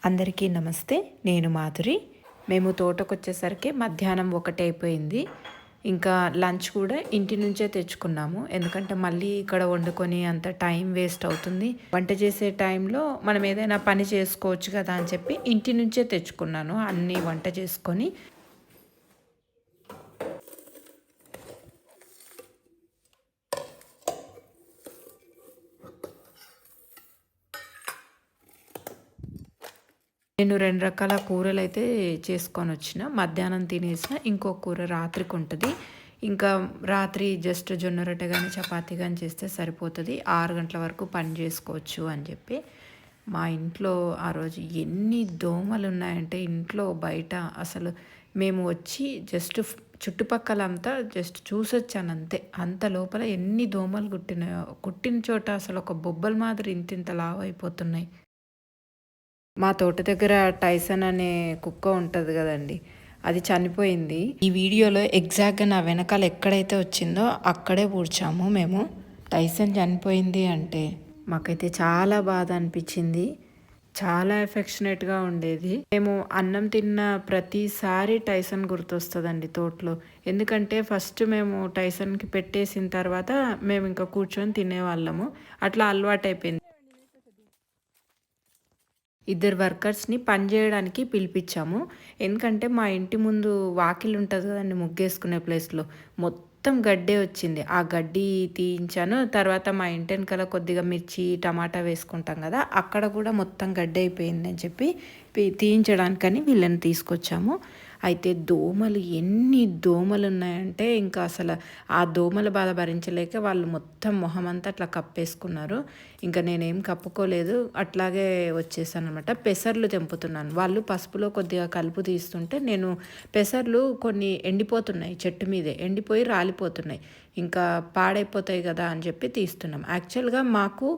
అందరికీ నమస్తే. నేను మాధురి. మేము తోటకొచ్చేసరికి మధ్యాహ్నం 1 అయిపోయింది. ఇంకా లంచ్ కూడా ఇంటి నుంచే తెచ్చుకున్నాము. ఎందుకంటే మళ్ళీ ఇక్కడ వండుకొని అంత టైం వేస్ట్ అవుతుంది. వంట చేసే టైంలో మనం ఏదైనా పని చేసుకోవచ్చు కదా అని చెప్పి ఇంటి నుంచే తెచ్చుకున్నాను అన్నీ వంట చేసుకొని. నేను 2 రకాల కూరలైతే చేసుకొనొచ్చిన. మధ్యాహ్నం తినేసిన. ఇంకో కూర రాత్రికి ఉంటది. ఇంకా రాత్రి జస్ట్ జొన్న రొట్టె గాని, చపాతీ గాని చేస్తే సరిపోతది. 6 గంటల వరకు పని చేసుకోవచ్చు అని చెప్పి. మా ఇంట్లో ఆ రోజు ఎన్ని దోమలున్నాయంటే ఇంట్లో, బయట అసలు మేము వచ్చి జస్ట్ చుట్టుపక్కలంతా జస్ట్ చూసొచ్చానంతే. అంత లోపల ఎన్ని దోమలు కుట్టినాయో. కుట్టిన చోట అసలు ఒక బొబ్బల మాదిరి ఇంతింత లావయిపోతున్నాయి. మా తోట దగ్గర టైసన్ అనే కుక్క ఉంటుంది కదండి, అది చనిపోయింది. ఈ వీడియోలో ఎగ్జాక్ట్గా నా వెనకాల ఎక్కడైతే వచ్చిందో అక్కడే పూడ్చాము మేము. టైసన్ చనిపోయింది అంటే మాకైతే చాలా బాధ అనిపించింది. చాలా ఎఫెక్షనేట్గా ఉండేది. మేము అన్నం తిన్న ప్రతిసారి టైసన్ గుర్తొస్తుందండి తోటలో. ఎందుకంటే ఫస్ట్ మేము టైసన్కి పెట్టేసిన తర్వాత మేము ఇంకా కూర్చొని తినేవాళ్ళము. అట్లా అలవాటైపోయింది. 2 వర్కర్స్ని పని చేయడానికి పిలిపించాము. ఎందుకంటే మా ఇంటి ముందు వాకిలి ఉంటుంది కదండి, ముగ్గేసుకునే ప్లేస్లో మొత్తం గడ్డే వచ్చింది. ఆ గడ్డి తీయించాను. తర్వాత మా ఇంటి వెనకాల కొద్దిగా మిర్చి, టమాటా వేసుకుంటాం కదా, అక్కడ కూడా మొత్తం గడ్డి అయిపోయింది అని చెప్పి తీయించడానికని వీళ్ళని తీసుకొచ్చాము. అయితే దోమలు ఎన్ని దోమలు ఉన్నాయంటే ఇంకా అసలు ఆ దోమల బాధ భరించలేక వాళ్ళు మొత్తం మొహమంతా అట్లా కప్పేసుకున్నారు. ఇంకా నేనేం కప్పుకోలేదు, అట్లాగే వచ్చేసాను అనమాట. పెసర్లు తెంపుతున్నాను. వాళ్ళు పసుపులో కొద్దిగా కలుపు తీస్తుంటే నేను పెసర్లు కొన్ని ఎండిపోతున్నాయి, చెట్టు మీదే ఎండిపోయి రాలిపోతున్నాయి. ఇంకా పాడైపోతాయి కదా అని చెప్పి తీస్తున్నాం. యాక్చువల్గా మాకు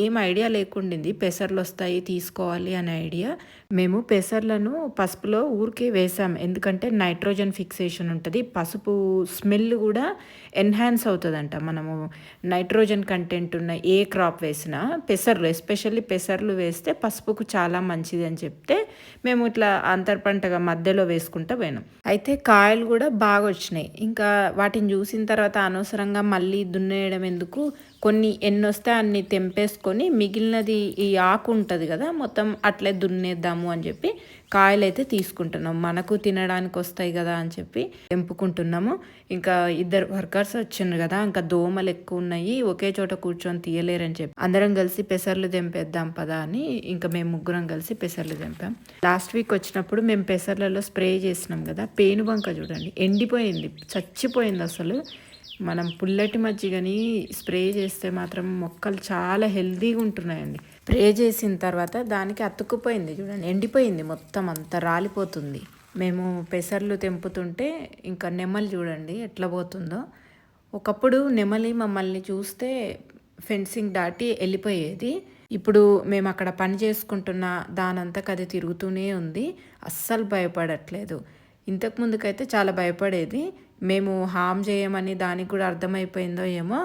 ఏం ఐడియా లేకుండింది పెసర్లు వస్తాయి తీసుకోవాలి అనే ఐడియా. మేము పెసర్లను పసుపులో ఊరికే వేసాం. ఎందుకంటే నైట్రోజన్ ఫిక్సేషన్ ఉంటుంది. పసుపు స్మెల్ కూడా ఎన్హాన్స్ అవుతుందంట. మనము నైట్రోజన్ కంటెంట్ ఉన్న ఏ క్రాప్ వేసినా పెసర్లు, ఎస్పెషల్లీ పెసర్లు వేస్తే పసుపుకు చాలా మంచిది అని చెప్తే మేము ఇట్లా అంతర్పంటగా మధ్యలో వేసుకుంటూ పోయినాం. అయితే కాయలు కూడా బాగా వచ్చినాయి. ఇంకా వాటిని చూసిన తర్వాత అనవసరంగా మళ్ళీ దున్నేయడం ఎందుకు, కొన్ని ఎన్ని వస్తే అన్ని తెంపేసుకొని మిగిలినది ఈ ఆకు ఉంటుంది కదా మొత్తం అట్లే దున్నేద్దాము అని చెప్పి కాయలు అయితే తీసుకుంటున్నాం. మనకు తినడానికి వస్తాయి కదా అని చెప్పి తెంపుకుంటున్నాము. ఇంకా 2 వర్కర్స్ వచ్చిండ్రు కదా, ఇంకా దోమలు ఎక్కువ ఉన్నాయి, ఒకే చోట కూర్చొని తీయలేరని చెప్పి అందరం కలిసి పెసర్లు తెంపేద్దాం పదా అని ఇంకా మేము ముగ్గురం కలిసి పెసర్లు తెంపాం. లాస్ట్ వీక్ వచ్చినప్పుడు మేము పెసర్లలో స్ప్రే చేసినాం కదా, పేనుబంక చూడండి ఎండిపోయింది, చచ్చిపోయింది అసలు. మనం పుల్లటి మజ్జిగని స్ప్రే చేస్తే మాత్రం మొక్కలు చాలా హెల్తీగా ఉంటున్నాయండి. స్ప్రే చేసిన తర్వాత దానికి అతుక్కుపోయింది చూడండి, ఎండిపోయింది మొత్తం, అంతా రాలిపోతుంది. మేము పెసర్లు తెంపుతుంటే ఇంకా నెమలి చూడండి ఎట్లా పోతుందో. ఒకప్పుడు నెమలి మమ్మల్ని చూస్తే ఫెన్సింగ్ దాటి వెళ్ళిపోయేది. ఇప్పుడు మేము అక్కడ పని చేసుకుంటున్న దానంతకు అది తిరుగుతూనే ఉంది, అస్సలు భయపడట్లేదు. ఇంతకుముందుకైతే చాలా భయపడేది. మేము హామ్ చేయమని దానికి కూడా అర్థమైపోయిందో ఏమో,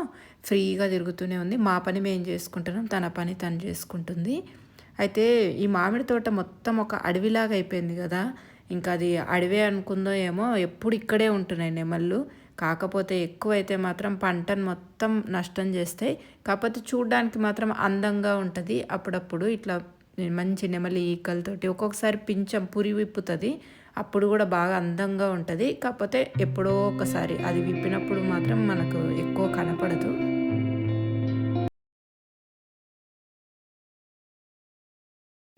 ఫ్రీగా తిరుగుతూనే ఉంది. మా పని మేము చేసుకుంటున్నాం, తన పని తను చేసుకుంటుంది. అయితే ఈ మామిడి తోట మొత్తం ఒక అడవిలాగా అయిపోయింది కదా, ఇంకా అది అడవే అనుకుందో ఏమో, ఎప్పుడు ఇక్కడే ఉంటున్నాయి నెమళ్ళు. కాకపోతే ఎక్కువైతే మాత్రం పంటను మొత్తం నష్టం చేస్తాయి. కాకపోతే చూడడానికి మాత్రం అందంగా ఉంటుంది. అప్పుడప్పుడు ఇట్లా మంచి నెమలి ఈకలతోటి ఒక్కొక్కసారి పింఛం పురి విప్పుతుంది, అప్పుడు కూడా బాగా అందంగా ఉంటుంది. కాకపోతే ఎప్పుడో ఒకసారి అది విప్పినప్పుడు మాత్రం మనకు ఎక్కువ కనపడదు.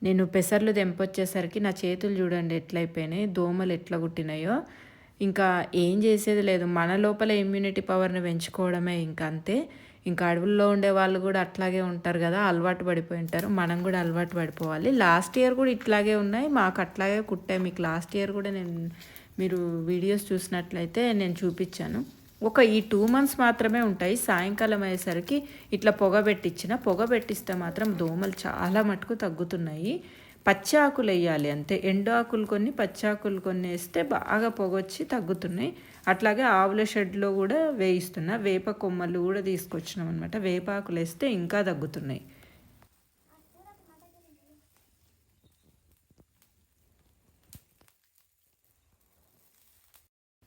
నేను పెసర్లు తెంపొచ్చేసరికి నా చేతులు చూడండి ఎట్లయిపోయినాయి, దోమలు ఎట్లా కుట్టినాయో. ఇంకా ఏం చేసేది లేదు, మన లోపల ఇమ్యూనిటీ పవర్ని పెంచుకోవడమే ఇంకా అంతే. ఇంకా అడవుల్లో ఉండే వాళ్ళు కూడా అట్లాగే ఉంటారు కదా, అలవాటు పడిపోయి ఉంటారు. మనం కూడా అలవాటు పడిపోవాలి. లాస్ట్ ఇయర్ కూడా ఇట్లాగే ఉన్నాయి, మాకు అట్లాగే కుట్టాయి. మీకు లాస్ట్ ఇయర్ కూడా మీరు వీడియోస్ చూసినట్లయితే నేను చూపించాను. ఈ 2 months మాత్రమే ఉంటాయి. సాయంకాలం అయ్యేసరికి ఇట్లా పొగ పెట్టిస్తే మాత్రం దోమలు చాలా మటుకు తగ్గుతున్నాయి. పచ్చి ఆకులు వేయాలి అంతే, ఎండు ఆకులు కొన్ని పచ్చి ఆకులు కొన్ని వేస్తే బాగా పొగొచ్చి తగ్గుతున్నాయి. అట్లాగే ఆవుల షెడ్లో కూడా వేయిస్తున్నా, వేప కొమ్మలు కూడా తీసుకొచ్చినాం అనమాట. వేపాకులు వేస్తే ఇంకా తగ్గుతున్నాయి.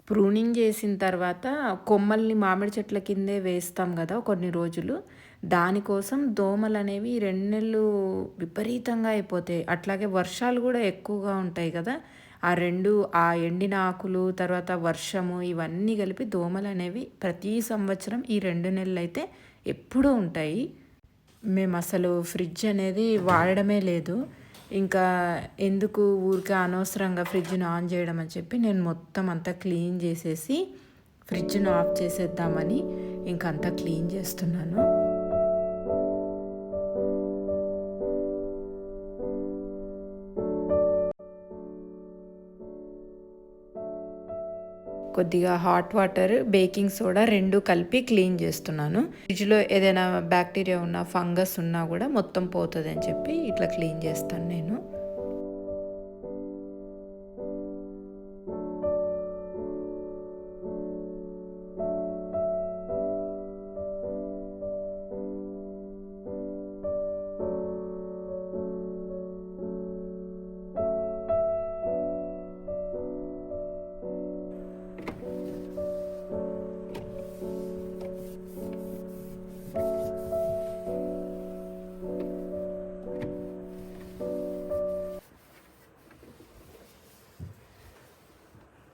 ప్రూనింగ్ చేసిన తర్వాత కొమ్మల్ని మామిడి చెట్ల కిందే వేస్తాం కదా కొన్ని రోజులు. దానికోసం దోమలనేవి 2 నెలలు విపరీతంగా అయిపోతాయి. అట్లాగే వర్షాలు గూడా ఎక్కువగా ఉంటాయి కదా! ఆ 2 ఆ ఎండిన ఆకులు, తర్వాత వర్షము ఇవన్నీ కలిపి దోమలనేవి ప్రతి సంవత్సరం ఈ 2 నెలలైతే ఎప్పుడూ ఉంటాయి. మేమసలు ఫ్రిడ్జ్ అనేది వాడడమే లేదు. ఇంకా ఎందుకు ఊరికే అనవసరంగా ఫ్రిడ్జ్‌ని ఆన్ చేయడం అని చెప్పి నేను మొత్తం అంతా క్లీన్ చేసేసి ఫ్రిడ్జ్‌ని ఆఫ్ చేసేద్దామని ఇంక అంతా క్లీన్ చేస్తున్నాను. కొద్దిగా హాట్ వాటర్, బేకింగ్ సోడా 2 కలిపి క్లీన్ చేస్తున్నాను. ఫ్రిడ్జ్‌లో ఏదైనా బ్యాక్టీరియా ఉన్నా, ఫంగస్ ఉన్నా గూడా మొత్తం పోతదని చెప్పి ఇట్లా క్లీన్ చేస్తాను నేను.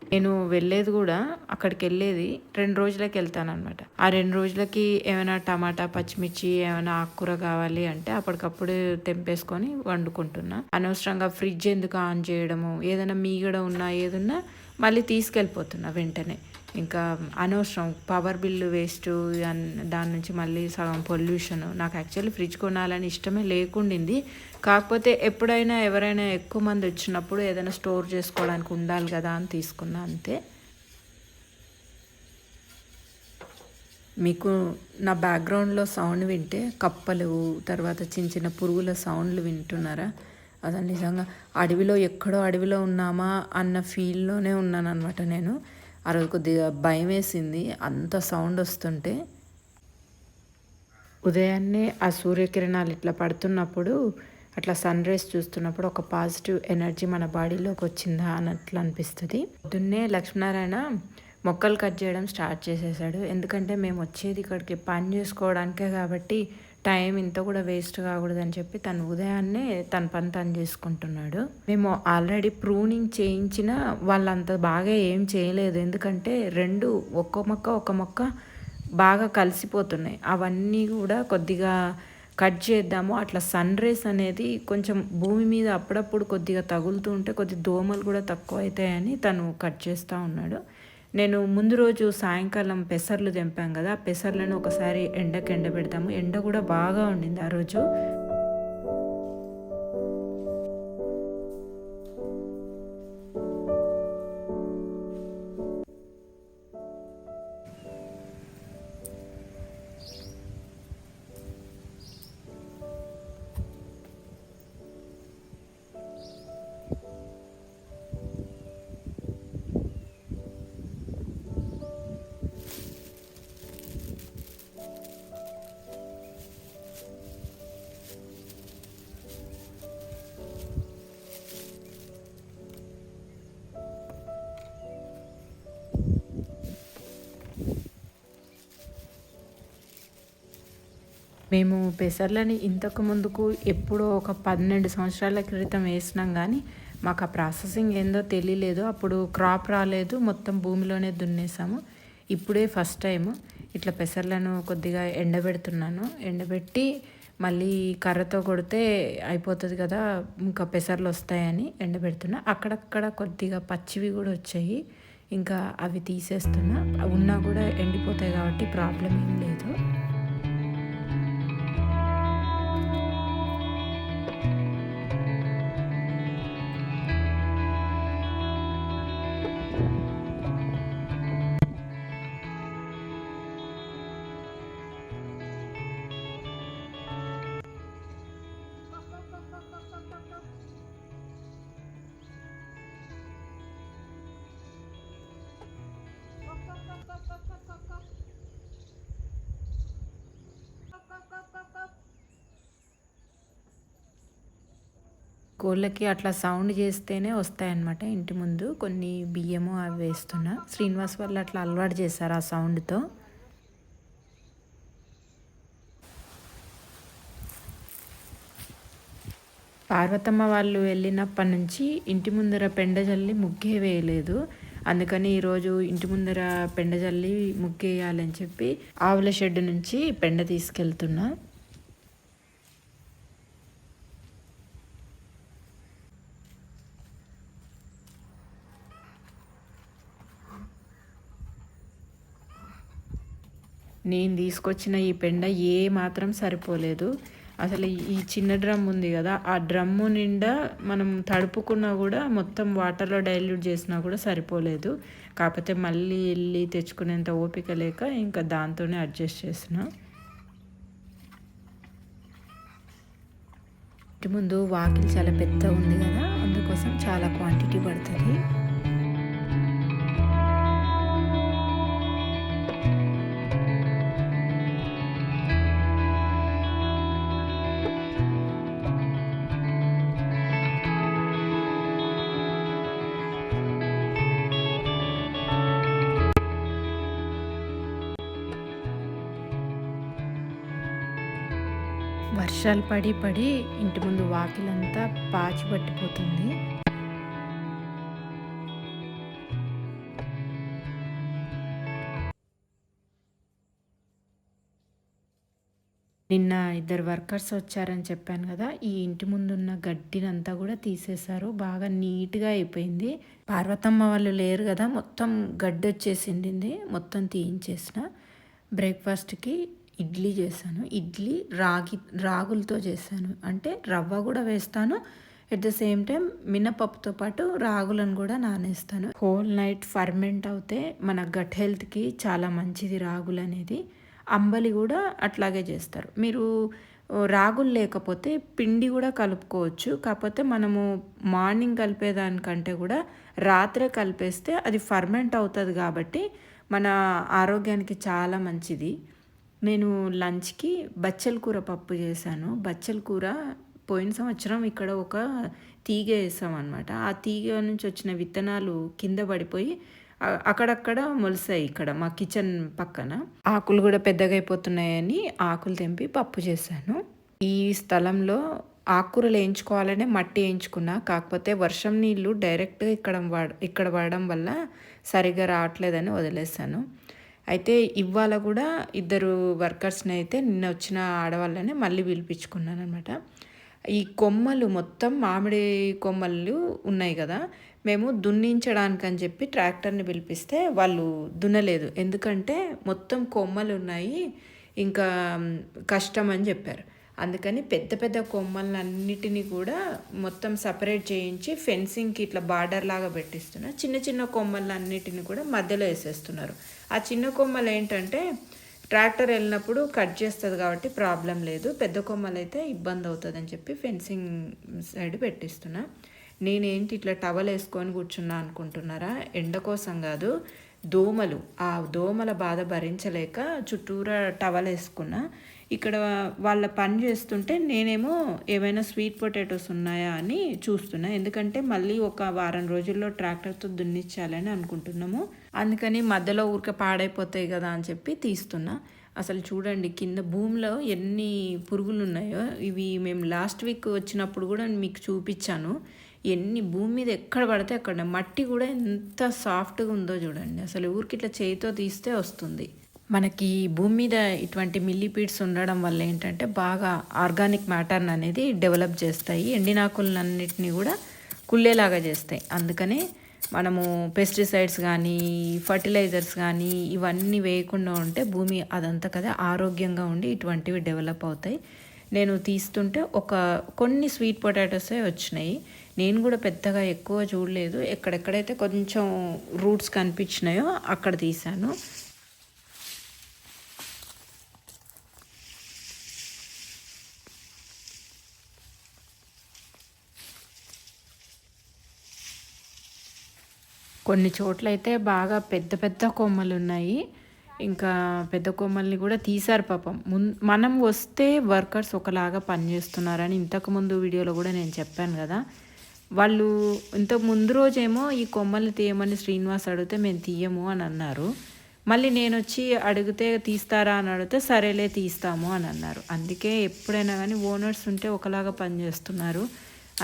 నేను వెళ్ళేది గూడా అక్కడికెళ్ళేది 2 రోజులకెళ్తాననమాట. ఆ 2 రోజులకి ఏమైనా టమాటా, పచ్చిమిర్చి ఏమైనా ఆకుకూర కావాలి అంటే అప్పటికప్పుడు తెంపేసుకొని వండుకుంటున్నా. అనవసరంగా ఫ్రిడ్జ్ ఎందుకు ఆన్ చేయడము, ఏదైనా మీగడ ఉన్నా ఏదున్నా మళ్ళీ తీసుకెళ్ళిపోతున్నా వెంటనే. ఇంకా అనవసరం పవర్ బిల్లు వేస్టు దాని నుంచి మళ్ళీ సగం పొల్యూషను. నాకు యాక్చువల్లీ ఫ్రిడ్జ్ కొనాలని ఇష్టమే లేకుండింది. కాకపోతే ఎప్పుడైనా ఎవరైనా ఎక్కువ మంది వచ్చినప్పుడు ఏదైనా స్టోర్ చేసుకోవడానికి ఉండాలి కదా అని తీసుకున్నా అంతే. మీకు నా బ్యాక్గ్రౌండ్లో సౌండ్ వింటే కప్పలు, తర్వాత చిన్న చిన్న పురుగుల సౌండ్లు వింటున్నారా? అది నిజంగా అడవిలో ఎక్కడో అడవిలో ఉన్నామా అన్న ఫీల్‌లోనే ఉన్నాననమాట నేను. ఆ రోజు కొద్దిగా భయమేసింది అంత సౌండ్ వస్తుంటే. ఉదయాన్నే ఆ సూర్యకిరణాలు ఇట్లా పడుతున్నప్పుడు, అట్లా సన్‌రైజ్ చూస్తున్నప్పుడు ఒక పాజిటివ్ ఎనర్జీ మన బాడీలోకి వచ్చిందా అన్నట్లు అనిపిస్తది. పొద్దున్నే లక్ష్మీనారాయణ మొక్కలు కట్ చేయడం స్టార్ట్ చేసేసాడు. ఎందుకంటే మేము వచ్చేది ఇక్కడికి పని చేసుకోవడానికే కాబట్టి టైం ఇంత కూడా వేస్ట్ కాకూడదని చెప్పి తను ఉదయాన్నే తన పని తను చేసుకుంటున్నాడు. మేము ఆల్రెడీ ప్రూనింగ్ చేయించినా వాళ్ళంత బాగా ఏం చేయలేదు. ఎందుకంటే 2 ఒక్కో మొక్క, ఒక మొక్క బాగా కలిసిపోతున్నాయి. అవన్నీ కూడా కొద్దిగా కట్ చేద్దాము. అట్లా సన్ రేస్ అనేది కొంచెం భూమి మీద అప్పుడప్పుడు కొద్దిగా తగులుతూ ఉంటే కొద్దిగా దోమలు కూడా తక్కువైతాయని తను కట్ చేస్తూ ఉన్నాడు. నేను ముందు రోజు సాయంకాలం పెసర్లు తెంపాం కదా! ఆ పెసర్లను ఒకసారి ఎండకి ఎండబెడతాము. ఎండ కూడా బాగా ఉండింది ఆ రోజు. మేము పెసర్లని ఇంతకు ముందుకు ఎప్పుడో ఒక 12 సంవత్సరాల క్రితం వేసినాం గానీ, మాకు ఆ ప్రాసెసింగ్ ఏందో తెలియలేదు. అప్పుడు క్రాప్ రాలేదు. మొత్తం భూమిలోనే దున్నేసాము. ఇప్పుడే ఫస్ట్ టైము ఇట్లా పెసర్లను కొద్దిగా ఎండబెడుతున్నాను. ఎండబెట్టి మళ్ళీ కర్రతో కొడితే అయిపోతది కదా! ఇంకా పెసర్లు వస్తాయని ఎండబెడుతున్నా. అక్కడక్కడ కొద్దిగా పచ్చివి కూడా వచ్చాయి. ఇంకా అవి తీసేస్తున్నా. ఉన్నా కూడా ఎండిపోతాయి కాబట్టి ప్రాబ్లమ్ ఏం లేదు. కోళ్ళకి అట్లా సౌండ్ చేస్తేనే వస్తాయన్నమాట ఇంటి ముందు. కొన్ని బియ్యము అవి వేస్తున్నా. శ్రీనివాస్ వాళ్ళు అట్లా అలవాటు చేశారు ఆ సౌండ్‌తో. పార్వతమ్మ వాళ్ళు వెళ్ళినప్పటి నుంచి ఇంటి ముందర పెండ జల్లి ముగ్గే వేయలేదు. అందుకని ఈరోజు ఇంటి ముందర పెండ జల్లి ముగ్గేయాలని చెప్పి ఆవుల షెడ్ నుంచి పెండ తీసుకెళ్తున్నా. నేను తీసుకొచ్చిన ఈ పెండ ఏ మాత్రం సరిపోలేదు. అసలు ఈ చిన్న డ్రమ్ ఉంది కదా, ఆ డ్రమ్ము నిండా మనం తడుపుకున్నా కూడా మొత్తం వాటర్లో డైల్యూట్ చేసినా కూడా సరిపోలేదు. కాకపోతే మళ్ళీ వెళ్ళి తెచ్చుకునేంత ఓపిక లేక ఇంకా దాంతోనే అడ్జస్ట్ చేసిన. ఇంటి ముందు వాకిలి చాలా పెద్ద ఉంది కదా, అందుకోసం చాలా క్వాంటిటీ పడుతుంది. వర్షాలు పడి పడి ఇంటి ముందు వాకిలంతా పాచి పట్టిపోతుంది. నిన్న 2 వర్కర్స్ వచ్చారని చెప్పాను కదా, ఈ ఇంటి ముందున్న గడ్డినంతా కూడా తీసేశారు. బాగా నీట్గా అయిపోయింది. పార్వతమ్మ వాళ్ళు లేరు కదా, మొత్తం గడ్డి వచ్చేసింది. మొత్తం తీయించేసిన. బ్రేక్ఫాస్ట్కి ఇడ్లీ చేశాను. ఇడ్లీ రాగులతో చేశాను. అంటే రవ్వ కూడా వేస్తాను, ఎట్ ద సేమ్ టైం మినపప్పుతో పాటు రాగులను కూడా నానేస్తాను. హోల్ నైట్ ఫర్మెంట్ అవుతే మన గట్ హెల్త్కి చాలా మంచిది రాగులు అనేది. అంబలి కూడా అట్లాగే చేస్తారు. మీరు రాగులు లేకపోతే పిండి కూడా కలుపుకోవచ్చు. కాకపోతే మనము మార్నింగ్ కలిపేదానికంటే కూడా రాత్రే కలిపేస్తే అది ఫర్మెంట్ అవుతుంది కాబట్టి మన ఆరోగ్యానికి చాలా మంచిది. నేను లంచ్కి బచ్చల కూర పప్పు చేశాను. బచ్చల కూర పోయిన సంవత్సరం ఇక్కడ ఒక తీగ వేసాం అనమాట. ఆ తీగ నుంచి వచ్చిన విత్తనాలు కింద పడిపోయి అక్కడక్కడ మొలిసాయి. ఇక్కడ మా కిచెన్ పక్కన ఆకులు కూడా పెద్దగా అయిపోతున్నాయని ఆకులు తెంపి పప్పు చేశాను. ఈ స్థలంలో ఆకుకూరలు వేయించుకోవాలనే మట్టి వేయించుకున్నా. కాకపోతే వర్షం నీళ్ళు డైరెక్ట్గా ఇక్కడ పడడం వల్ల సరిగ్గా రావట్లేదని వదిలేసాను. అయితే ఇవాళ కూడా 2 వర్కర్స్ని అయితే నిన్న వచ్చిన ఆడవాళ్ళని మళ్ళీ పిలిపించుకున్నాను అనమాట. ఈ కొమ్మలు మొత్తం మామిడి కొమ్మలు ఉన్నాయి కదా, మేము దున్నించడానికి అని చెప్పి ట్రాక్టర్ని పిలిపిస్తే వాళ్ళు దున్నలేదు. ఎందుకంటే మొత్తం కొమ్మలు ఉన్నాయి, ఇంకా కష్టం అని చెప్పారు. అందుకని పెద్ద పెద్ద కొమ్మలన్నిటినీ కూడా మొత్తం సపరేట్ చేయించి ఫెన్సింగ్కి ఇట్లా బార్డర్ లాగా పెట్టిస్తున్నారు. చిన్న చిన్న కొమ్మలన్నిటిని కూడా మధ్యలో వేసేస్తున్నారు. ఆ చిన్న కొమ్మలు ఏంటంటే ట్రాక్టర్ వెళ్ళినప్పుడు కట్ చేస్తుంది కాబట్టి ప్రాబ్లం లేదు. పెద్ద కొమ్మలు అయితే ఇబ్బంది అవుతుంది అని చెప్పి ఫెన్సింగ్ సైడ్ పెట్టిస్తున్నా. నేనేంటి ఇట్లా టవల్ వేసుకొని కూర్చున్నా అనుకుంటున్నారా? ఎండ కోసం కాదు, దోమలు, ఆ దోమల బాధ భరించలేక చుట్టూరా టవల్ వేసుకున్నా. ఇక్కడ వాళ్ళ పని చేస్తుంటే నేనేమో ఏమైనా స్వీట్ పొటాటోస్ ఉన్నాయా అని చూస్తున్నా. ఎందుకంటే మళ్ళీ ఒక వారం రోజుల్లో ట్రాక్టర్తో దున్నిచ్చాలని అనుకుంటున్నాము. అందుకని మధ్యలో ఊరికే పాడైపోతాయి కదా అని చెప్పి తీస్తున్నా. అసలు చూడండి కింద భూమిలో ఎన్ని పురుగులు ఉన్నాయో. ఇవి మేము లాస్ట్ వీక్ వచ్చినప్పుడు కూడా మీకు చూపించాను. ఎన్ని భూమి మీద ఎక్కడ పడితే అక్కడ మట్టి కూడా ఎంత సాఫ్ట్గా ఉందో చూడండి. అసలు ఊరికి ఇట్లా చేయితో తీస్తే వస్తుంది. మనకి భూమి మీద ఇటువంటి మిల్లీపీడ్స్ ఉండడం వల్ల ఏంటంటే బాగా ఆర్గానిక్ మ్యాటర్ని అనేది డెవలప్ చేస్తాయి. ఎండినాకులన్నిటినీ కూడా కుళ్ళేలాగా చేస్తాయి. అందుకనే మనము పెస్టిసైడ్స్ కానీ ఫర్టిలైజర్స్ కానీ ఇవన్నీ వేయకుండా ఉంటే భూమి అదంతా కదా ఆరోగ్యంగా ఉండి ఇటువంటివి డెవలప్ అవుతాయి. నేను తీస్తుంటే కొన్ని స్వీట్ పొటాటోసే వచ్చినాయి. నేను కూడా పెద్దగా ఎక్కువ చూడలేదు. ఎక్కడెక్కడైతే కొంచెం రూట్స్ కనిపించినాయో అక్కడ తీశాను. కొన్ని చోట్లయితే బాగా పెద్ద పెద్ద కొమ్మలు ఉన్నాయి. ఇంకా పెద్ద కొమ్మల్ని కూడా తీశారు పాపం. మనం వస్తే వర్కర్స్ ఒకలాగా పనిచేస్తున్నారని ఇంతకుముందు వీడియోలో కూడా నేను చెప్పాను కదా. వాళ్ళు ఇంతకు ముందు రోజేమో ఈ కొమ్మల్ని తీయమని శ్రీనివాస్ అడిగితే మేము తీయము అని అన్నారు. మళ్ళీ నేను వచ్చి అడిగితే తీస్తారా అని అడిగితే సరేలే తీస్తాము అని అన్నారు. అందుకే ఎప్పుడైనా కానీ ఓనర్స్ ఉంటే ఒకలాగా పనిచేస్తున్నారు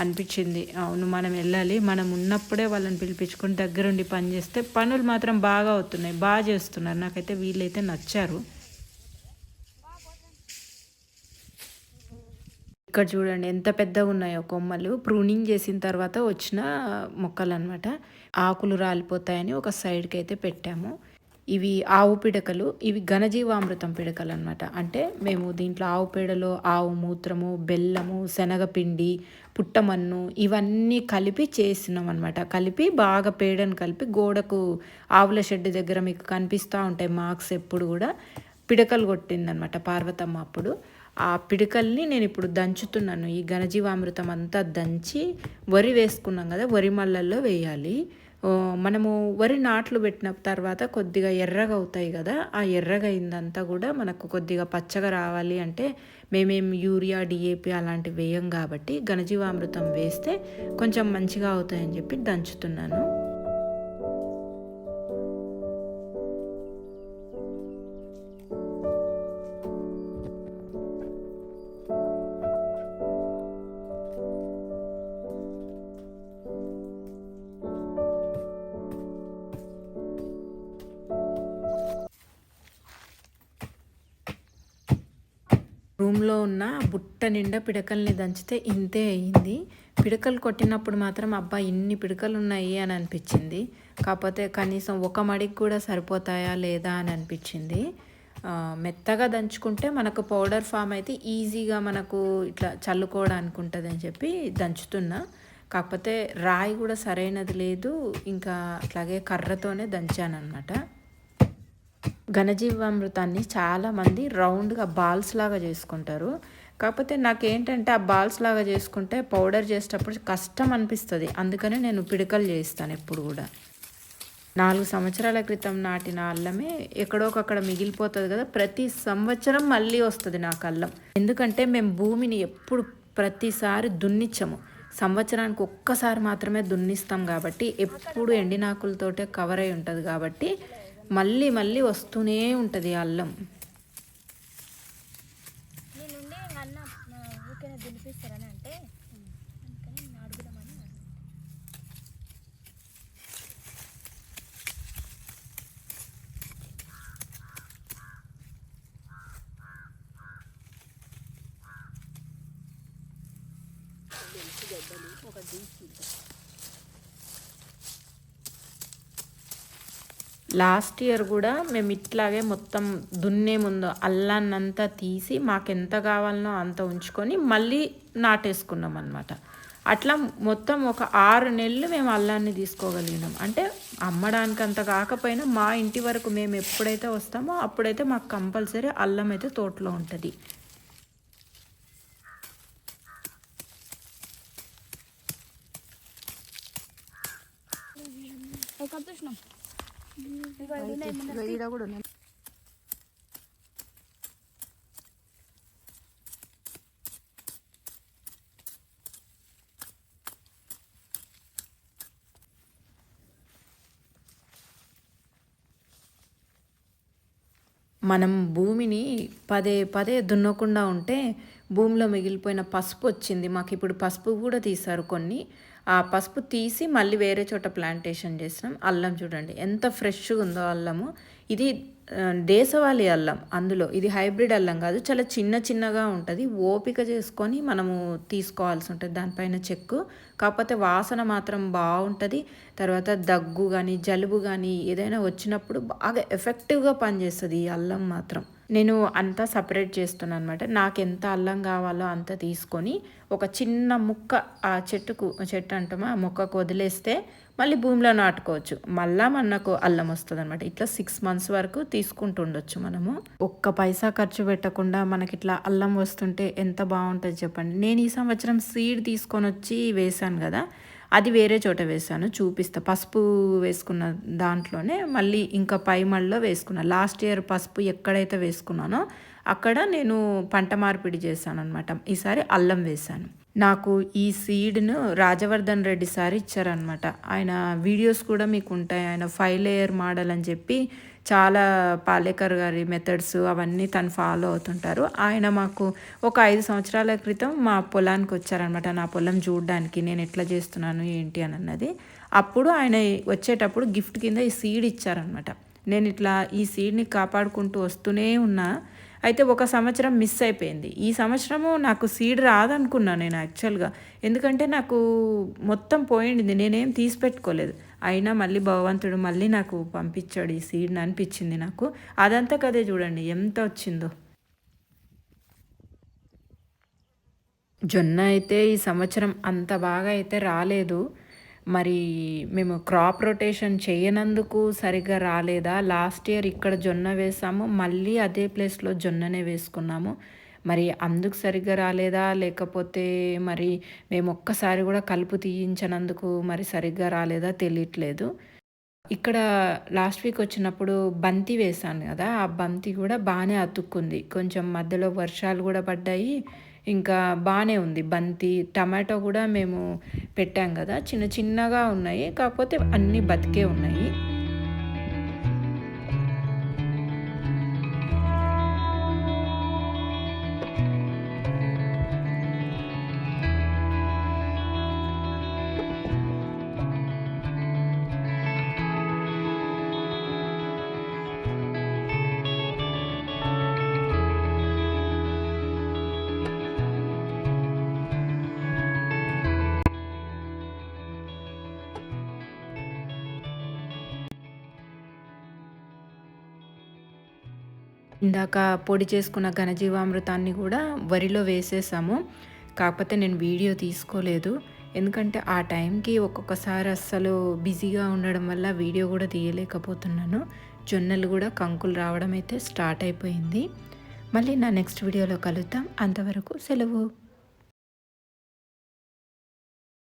అనిపించింది. అవును, మనం వెళ్ళాలి, మనం ఉన్నప్పుడే వాళ్ళని పిలిపించుకొని దగ్గరుండి పని చేస్తే పనులు మాత్రం బాగా అవుతున్నాయి, బాగా చేస్తున్నారు. నాకైతే వీళ్ళైతే నచ్చారు. ఇక్కడ చూడండి ఎంత పెద్దగా ఉన్నాయో కొమ్మలు. ప్రూనింగ్ చేసిన తర్వాత వచ్చిన మొక్కలు అనమాట. ఆకులు రాలిపోతాయని ఒక సైడ్కి అయితే పెట్టాము. ఇవి ఆవు పిడకలు, ఇవి ఘనజీవామృతం పిడకలు అనమాట. అంటే మేము దీంట్లో ఆవు పేడలో ఆవు మూత్రము, బెల్లము, శనగపిండి, పుట్టమన్ను ఇవన్నీ కలిపి చేసినాం అనమాట. కలిపి బాగా పేడను కలిపి గోడకు ఆవుల షెడ్ దగ్గర మీకు కనిపిస్తూ ఉంటాయి మార్క్స్. ఎప్పుడు కూడా పిడకలు కొట్టిందనమాట పార్వతమ్మ అప్పుడు. ఆ పిడకల్ని నేను ఇప్పుడు దంచుతున్నాను. ఈ ఘనజీవామృతం అంతా దంచి వరి వేసుకున్నాం కదా, వరి మళ్ళల్లో వేయాలి. మనము వరి నాట్లు పెట్టిన తర్వాత కొద్దిగా ఎర్రగా అవుతాయి కదా, ఆ ఎర్రగా అయిందంతా కూడా మనకు కొద్దిగా పచ్చగా రావాలి అంటే మేమేం యూరియా, డిఏపి అలాంటివి వేయం కాబట్టి ఘనజీవామృతం వేస్తే కొంచెం మంచిగా అవుతాయని చెప్పి దంచుతున్నాను. రూమ్లో ఉన్న బుట్ట నిండా పిడకల్ని దంచితే ఇంతే అయ్యింది. పిడకలు కొట్టినప్పుడు మాత్రం అబ్బా ఇన్ని పిడకలు ఉన్నాయి అని అనిపించింది. కాకపోతే కనీసం ఒక మడికి కూడా సరిపోతాయా లేదా అని అనిపించింది. మెత్తగా దంచుకుంటే మనకు పౌడర్ ఫామ్ అయితే ఈజీగా మనకు ఇట్లా చల్లుకోవడానికి ఉంటుంది అని చెప్పి దంచుతున్నా. కాకపోతే రాయి కూడా సరైనది లేదు, ఇంకా అట్లాగే కర్రతోనే దంచానమాట. ఘనజీవామృతాన్ని చాలామంది రౌండ్గా బాల్స్ లాగా చేసుకుంటారు. కాకపోతే నాకేంటంటే ఆ బాల్స్ లాగా చేసుకుంటే పౌడర్ చేసేటప్పుడు కష్టం అనిపిస్తుంది. అందుకనే నేను పిడకలు చేస్తాను ఎప్పుడు కూడా. 4 సంవత్సరాల క్రితం నాటిన అల్లమే ఎక్కడోకక్కడ మిగిలిపోతుంది కదా, ప్రతి సంవత్సరం మళ్ళీ వస్తుంది నాకు అల్లం. ఎందుకంటే మేము భూమిని ఎప్పుడు ప్రతిసారి దున్నిచ్చము, సంవత్సరానికి ఒక్కసారి మాత్రమే దున్నిస్తాం కాబట్టి ఎప్పుడు ఎండినాకులతోటే కవర్ అయి ఉంటుంది కాబట్టి మళ్ళీ మళ్ళీ వస్తూనే ఉంటుంది అల్లం. లాస్ట్ ఇయర్ కూడా మేము ఇట్లాగే మొత్తం దున్నే ముందు అల్లాన్నంతా తీసి మాకు ఎంత కావాలనో అంత ఉంచుకొని మళ్ళీ నాటేసుకున్నాం అనమాట. అట్లా మొత్తం ఒక 6 నెలలు మేము అల్లాన్ని తీసుకోగలిగినాం. అంటే అమ్మడానికి అంత కాకపోయినా మా ఇంటి వరకు మేము ఎప్పుడైతే వస్తామో అప్పుడైతే మాకు కంపల్సరీ అల్లం అయితే తోటలో ఉంటుంది. మనం భూమిని పదే పదే దున్నకుండా ఉంటే భూమిలో మిగిలిపోయిన పసుపు వచ్చింది. మాకు ఇప్పుడు పసుపు కూడా తీశారు కొన్ని. ఆ పసుపు తీసి మళ్ళీ వేరే చోట ప్లాంటేషన్ చేసినాం. అల్లం చూడండి ఎంత ఫ్రెష్గా ఉందో అల్లము. ఇది దేశవాళీ అల్లం, అందులో ఇది హైబ్రిడ్ అల్లం కాదు, చాలా చిన్న చిన్నగా ఉంటుంది. ఓపిక చేసుకొని మనము తీసుకోవాల్సి ఉంటుంది దానిపైన చెక్కు. కాకపోతే వాసన మాత్రం బాగుంటుంది. తర్వాత దగ్గు కానీ జలుబు కానీ ఏదైనా వచ్చినప్పుడు బాగా ఎఫెక్టివ్గా పనిచేస్తుంది ఈ అల్లం మాత్రం. నేను అంతా సపరేట్ చేస్తున్నాను అనమాట. నాకు ఎంత అల్లం కావాలో అంత తీసుకొని ఒక చిన్న ముక్క ఆ చెట్టు అంటామా ఆ మొక్కకు వదిలేస్తే మళ్ళీ భూమిలో నాటుకోవచ్చు. మళ్ళీ మనకు అల్లం వస్తుంది అనమాట. ఇట్లా 6 months వరకు తీసుకుంటుండొచ్చు మనము. ఒక్క పైసా ఖర్చు పెట్టకుండా మనకి ఇట్లా అల్లం వస్తుంటే ఎంత బాగుంటుంది చెప్పండి. నేను ఈ సంవత్సరం సీడ్ తీసుకొని వచ్చి వేశాను కదా, అది వేరే చోట వేసాను, చూపిస్తా. పసుపు వేసుకున్న దాంట్లోనే మళ్ళీ ఇంకా పై మళ్ళలో వేసుకున్నా. లాస్ట్ ఇయర్ పసుపు ఎక్కడైతే వేసుకున్నానో అక్కడ నేను పంట మార్పిడి చేశాననమాట. ఈసారి అల్లం వేశాను. నాకు ఈ సీడ్‌ను రాజవర్ధన్ రెడ్డి సార్ ఇచ్చారనమాట. ఆయన వీడియోస్ కూడా మీకు ఉంటాయి. ఆయన 5 లేయర్ మోడల్ అని చెప్పి చాలా పాలేకర్ గారి మెథడ్స్ అవన్నీ తను ఫాలో అవుతుంటారు. ఆయన మాకు ఒక 5 సంవత్సరాల క్రితం మా పొలానికి వచ్చారనమాట. నా పొలం చూడడానికి నేను ఎట్లా చేస్తున్నాను ఏంటి అని అన్నది. అప్పుడు ఆయన వచ్చేటప్పుడు గిఫ్ట్ కింద ఈ సీడ్ ఇచ్చారనమాట. నేను ఇట్లా ఈ సీడ్‌ని కాపాడుకుంటూ వస్తూనే ఉన్నా. అయితే ఒక సంవత్సరం మిస్ అయిపోయింది. ఈ సంవత్సరము నాకు సీడ్ రాదనుకున్నా నేను యాక్చువల్‌గా. ఎందుకంటే నాకు మొత్తం పోయింది. నేనేం తీసి పెట్టుకోలేదు. అయినా మళ్ళీ భగవంతుడు మళ్ళీ నాకు పంపించాడు ఈ సీడ్‌ని అనిపించింది నాకు. అదంతా కదే చూడండి ఎంత వచ్చిందో. జొన్న అయితే ఈ సంవత్సరం అంత బాగా అయితే రాలేదు. మరి మేము క్రాప్ రొటేషన్ చేయనందుకు సరిగ్గా రాలేదా? లాస్ట్ ఇయర్ ఇక్కడ జొన్న వేసాము. మళ్ళీ అదే ప్లేస్‌లో జొన్ననే వేసుకున్నాము. మరి అందుకు సరిగ్గా రాలేదా? లేకపోతే మరి మేము ఒక్కసారి కూడా కలుపు తీయించనందుకు మరి సరిగ్గా రాలేదా తెలియట్లేదు. ఇక్కడ లాస్ట్ వీక్ వచ్చినప్పుడు బంతి వేశాను కదా! ఆ బంతి కూడా బానే అతుక్కుంది. కొంచెం మధ్యలో వర్షాలు కూడా పడ్డాయి. ఇంకా బానే ఉంది బంతి. టమాటో కూడా మేము పెట్టాం కదా! చిన్న చిన్నగా ఉన్నాయి. కాకపోతే అన్నీ బతికే ఉన్నాయి. ఇందాక పొడి చేసుకున్న ఘనజీవామృతాన్ని కూడా వరిలో వేసేసాము. కాకపోతే నేను వీడియో తీసుకోలేదు. ఎందుకంటే ఆ టైంకి ఒక్కొక్కసారి అస్సలు బిజీగా ఉండడం వల్ల వీడియో కూడా తీయలేకపోతున్నాను. జొన్నలు కూడా కంకులు రావడం అయితే స్టార్ట్ అయిపోయింది. మళ్ళీ నా నెక్స్ట్ వీడియోలో కలుద్దాం. అంతవరకు సెలవు.